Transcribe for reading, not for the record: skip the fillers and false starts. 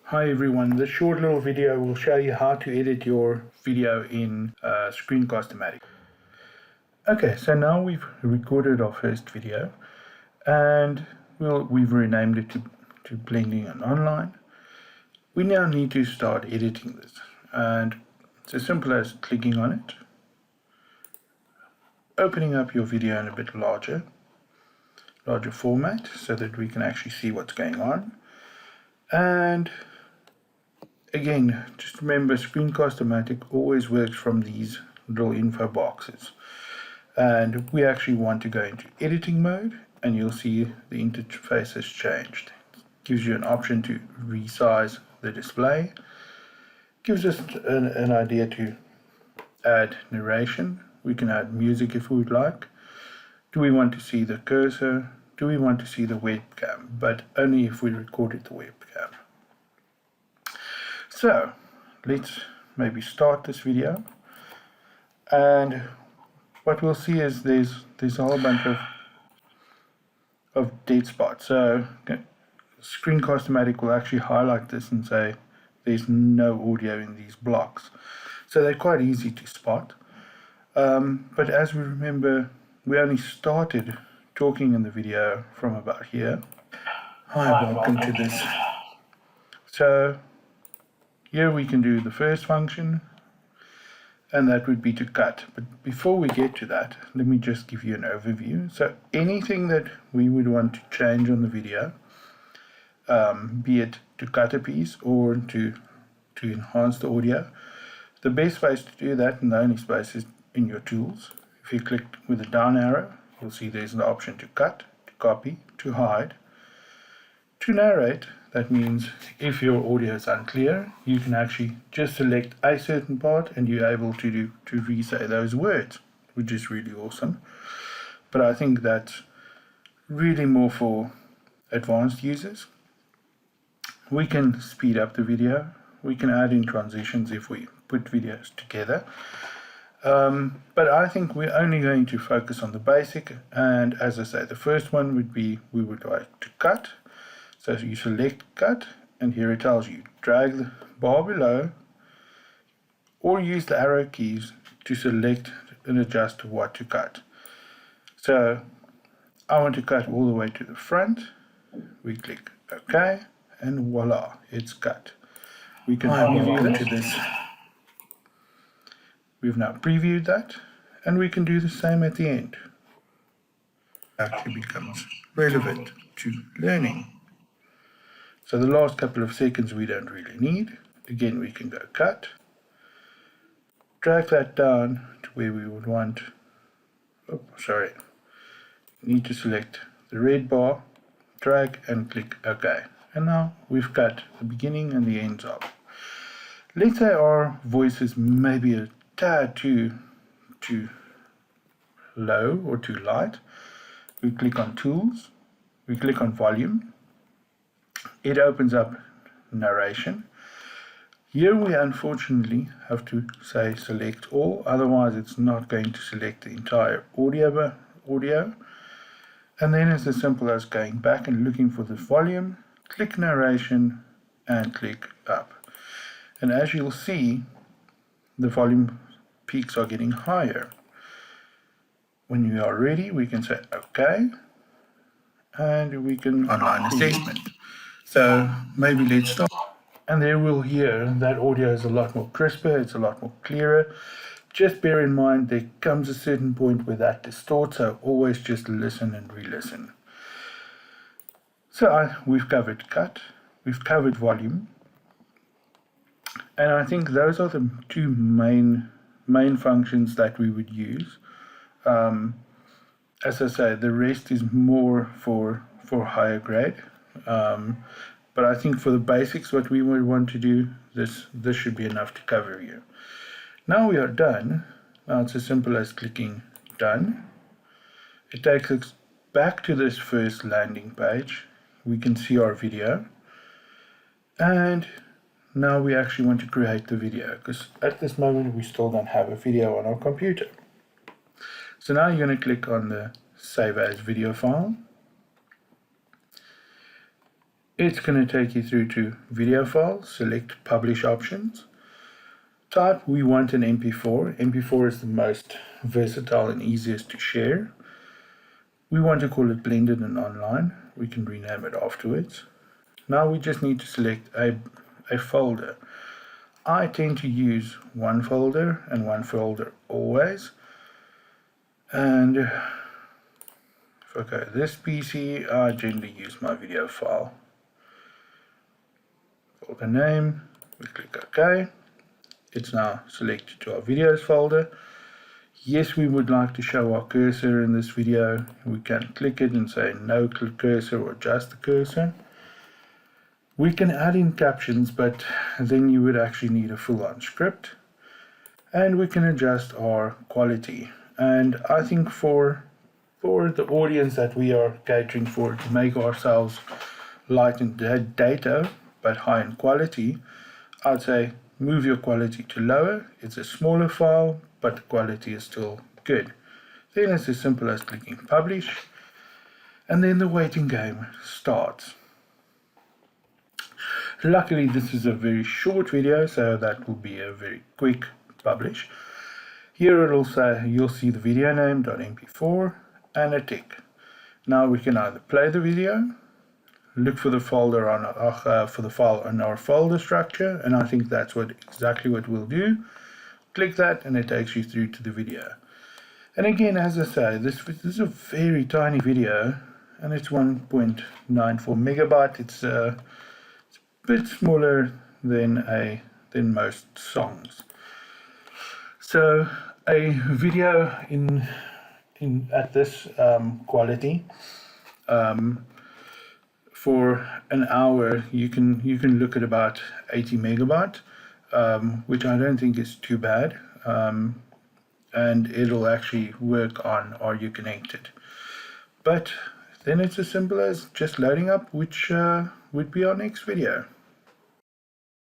Hi everyone, this short little video will show you how to edit your video in Screencast-o-matic. Okay, so now we've recorded our first video and we've renamed it to Blending and Online. We now need to start editing this, and it's as simple as clicking on it, opening up your video in a bit larger format so that we can actually see what's going on. And again, just remember, Screencast-o-matic always works from these little info boxes. And we actually want to go into editing mode, and you'll see the interface has changed. It gives you an option to resize the display. Gives us an idea to add narration. We can add music if we would like. Do we want to see the cursor? Do we want to see the webcam? But only if we recorded the webcam. So let's maybe start this video, and what we'll see is there's a whole bunch of dead spots. So Screencast-o-matic will actually highlight this and say there's no audio in these blocks. So they're quite easy to spot. But as we remember, we only started talking in the video from about here. Hi, welcome to this. So here we can do the first function, and that would be to cut. But before we get to that, let me just give you an overview. So anything that we would want to change on the video, be it to cut a piece or to enhance the audio, the best place to do that, and the only space, is in your tools. If you click with the down arrow, you'll see there's an option to cut, to copy, to hide, to narrate. That means if your audio is unclear, you can actually just select a certain part and you're able to re-say those words, which is really awesome. But I think that's really more for advanced users. We can speed up the video. We can add in transitions if we put videos together. But I think we're only going to focus on the basic. And as I say, the first one would be, we would like to cut. So you select cut, and here it tells you drag the bar below or use the arrow keys to select and adjust what to cut. So I want to cut all the way to the front. We click OK, and voila, it's cut. We can preview to this. We've now previewed that, and we can do the same at the end. Actually becomes relevant to learning. So the last couple of seconds we don't really need. Again, we can go cut, drag that down to where we would want. Oh, sorry. You need to select the red bar, drag and click OK. And now we've cut the beginning and the ends off. Let's say our voice is maybe a tad too low or too light. We click on Tools, we click on Volume. It opens up narration. Here we unfortunately have to say select all, otherwise it's not going to select the entire audio. And then it's as simple as going back and looking for the volume, click narration and click up. And as you'll see, the volume peaks are getting higher. When we are ready, we can say OK, and we can online assessment. So maybe let's start, and there we'll hear that audio is a lot more crisper, it's a lot more clearer. Just bear in mind there comes a certain point where that distorts, so always just listen and re-listen. So we've covered cut, we've covered volume, and I think those are the two main functions that we would use. As I say, the rest is more for higher grade. But I think for the basics, what we would want to do, this should be enough to cover you. Now we are done. Now it's as simple as clicking done. It takes us back to this first landing page. We can see our video. And now we actually want to create the video, because at this moment we still don't have a video on our computer. So now you're going to click on the Save As Video file. It's going to take you through to video file, select publish options. Type we want an MP4. MP4 is the most versatile and easiest to share. We want to call it blended and online. We can rename it afterwards. Now we just need to select a folder. I tend to use one folder and one folder always. And if I go to this PC, I generally use my video file. Folder name, we click OK. It's now selected to our videos folder. Yes, we would like to show our cursor in this video. We can click it and say no cursor or just the cursor. We can add in captions, but then you would actually need a full-on script. And we can adjust our quality. And I think for the audience that we are catering for, to make ourselves light in data but high in quality, I'd say move your quality to lower. It's a smaller file, but the quality is still good. Then it's as simple as clicking publish, and then the waiting game starts. Luckily, this is a very short video, so that will be a very quick publish. Here it'll say you'll see the video name .mp4 and a tick. Now we can either play the video, look for the folder on for the file on our folder structure, and I think that's exactly what we'll do. Click that and it takes you through to the video. And again, as I say, this is a very tiny video, and it's 1.94 megabyte. It's a bit smaller than most songs. So a video at this quality, for an hour, you can look at about 80 megabyte, which I don't think is too bad, and it'll actually work on Are You Connected. But then it's as simple as just loading up, which would be our next video.